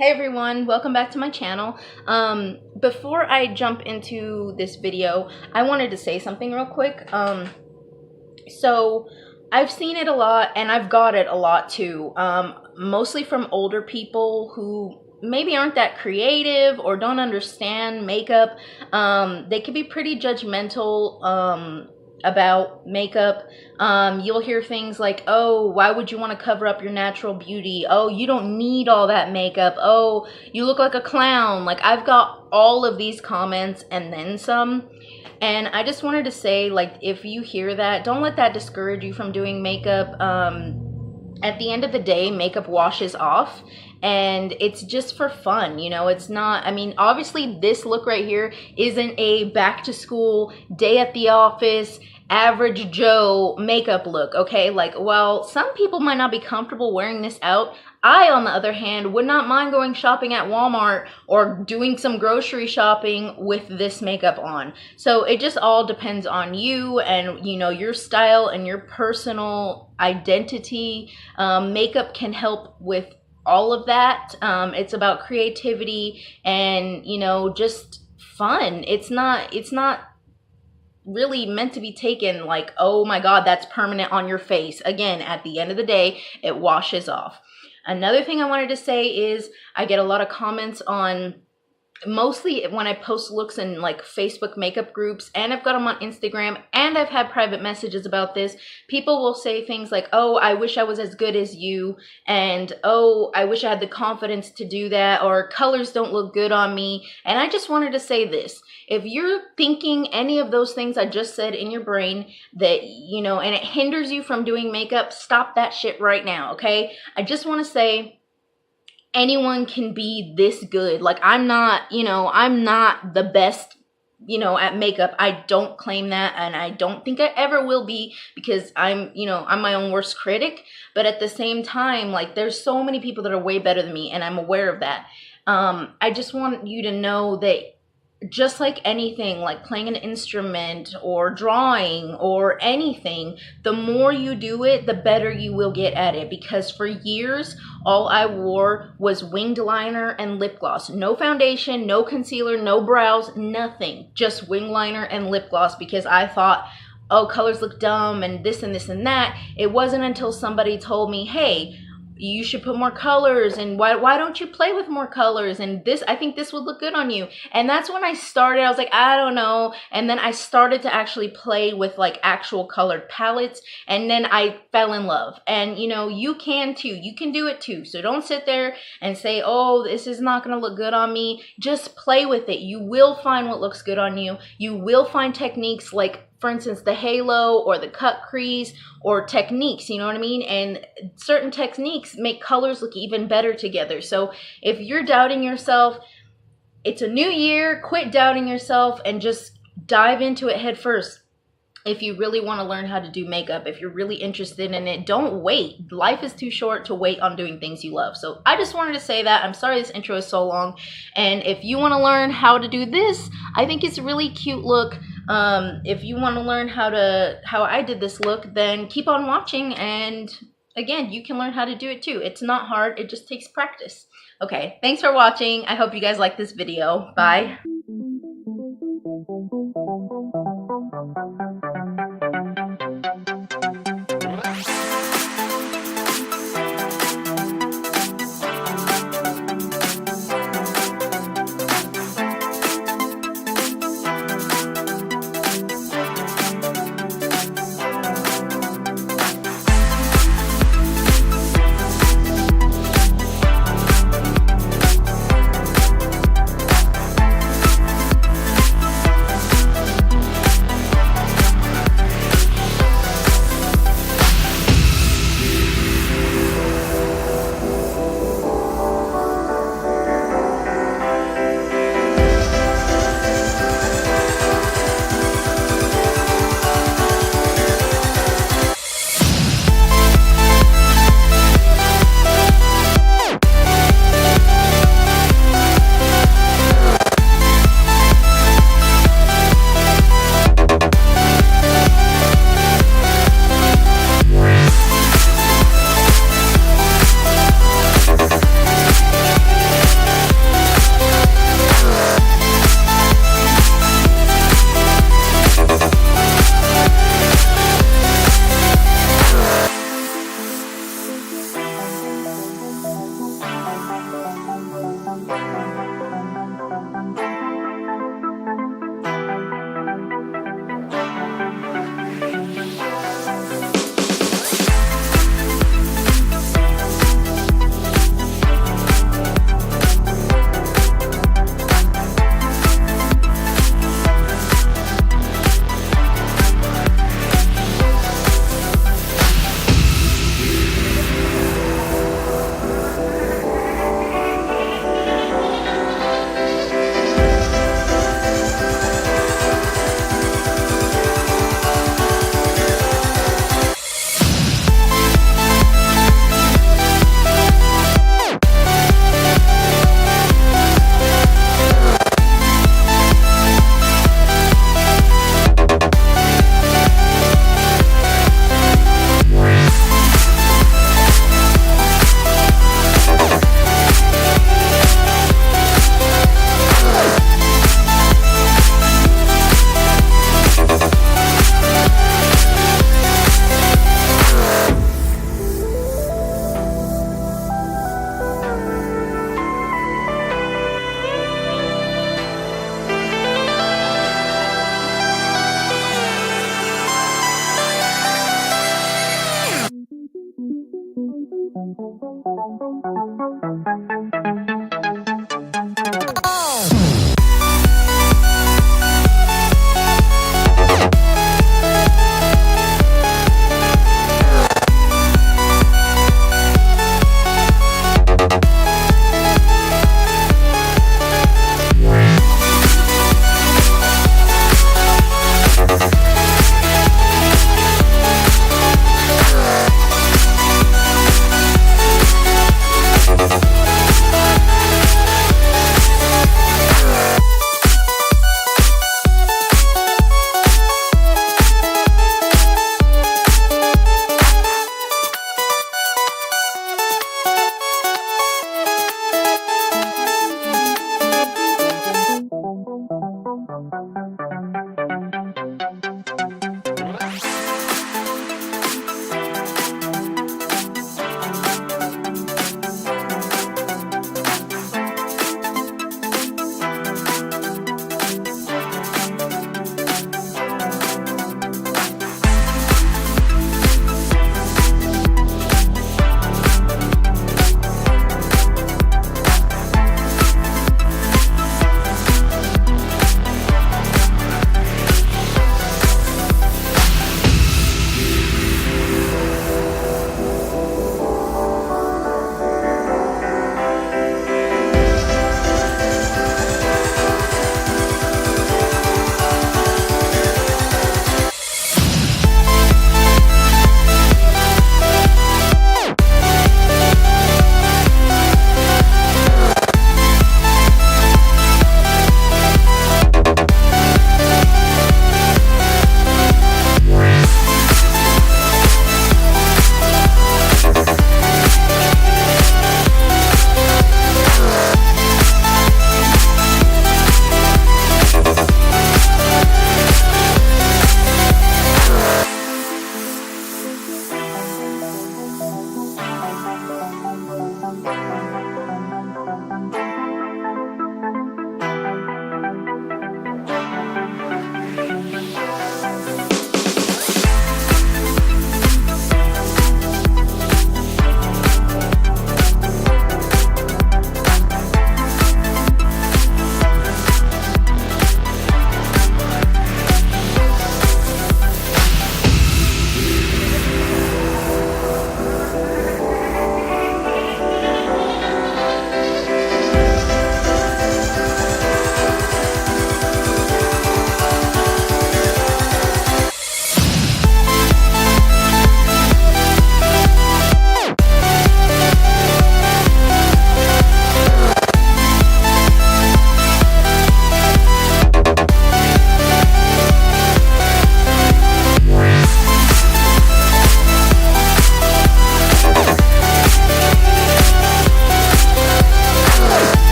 Hey everyone, welcome back to my channel. Before I jump into this video, I wanted to say something real quick. So I've seen it a lot and I've got it a lot too, mostly from older people who maybe aren't that creative or don't understand makeup. They can be pretty judgmental about makeup. You'll hear things like, oh, why would you want to cover up your natural beauty? Oh, you don't need all that makeup. Oh, you look like a clown. Like, I've got all of these comments and then some. And I just wanted to say, like, if you hear that, don't let that discourage you from doing makeup. At the end of the day, makeup washes off and it's just for fun, you know. It's not, I mean, obviously this look right here isn't a back to school, day at the office, average Joe makeup look, okay? Like, while some people might not be comfortable wearing this out, I, on the other hand, would not mind going shopping at Walmart or doing some grocery shopping with this makeup on. So it just all depends on you and, you know, your style and your personal identity. Makeup can help with all of that. It's about creativity and, you know, just fun. It's not really meant to be taken like, oh my God, that's permanent on your face. Again, at the end of the day, it washes off. Another thing I wanted to say is I get a lot of comments on, mostly when I post looks in like Facebook makeup groups, and I've got them on Instagram, and I've had private messages about this. People will say things like, oh, I wish I was as good as you, and oh, I wish I had the confidence to do that, or colors don't look good on me. And I just wanted to say this: if you're thinking any of those things I just said in your brain that, you know, and it hinders you from doing makeup, stop that shit right now, okay? I just want to say, anyone can be this good. Like, I'm not, you know, I'm not the best, you know, at makeup. I don't claim that, and I don't think I ever will be, because I'm, you know, I'm my own worst critic. But at the same time, like, there's so many people that are way better than me, and I'm aware of that. I just want you to know that just like anything, like playing an instrument or drawing or anything, the more you do it, the better you will get at it. Because for years, all I wore was winged liner and lip gloss. No foundation, no concealer, no brows, nothing. Just wing liner and lip gloss, because I thought, oh, colors look dumb and this and this and that. It wasn't until somebody told me, hey, you should put more colors, and why don't you play with more colors, and this, I think this would look good on you. And that's when I started. I was like, I don't know. And then I started to actually play with like actual colored palettes, and then I fell in love. And you know, you can too. You can do it too. So don't sit there and say, oh, this is not gonna look good on me. Just play with it. You will find what looks good on you. You will find techniques like, for instance, the halo or the cut crease, or techniques, you know what I mean? And certain techniques make colors look even better together. So if you're doubting yourself, it's a new year, quit doubting yourself and just dive into it head first. If you really want to learn how to do makeup, if you're really interested in it, don't wait. Life is too short to wait on doing things you love. So I just wanted to say that. I'm sorry this intro is so long. And if you want to learn how to do this, I think it's a really cute look. If you want to learn how I did this look, then keep on watching, and again, you can learn how to do it too. It's not hard, it just takes practice. Okay, thanks for watching. I hope you guys like this video. Bye.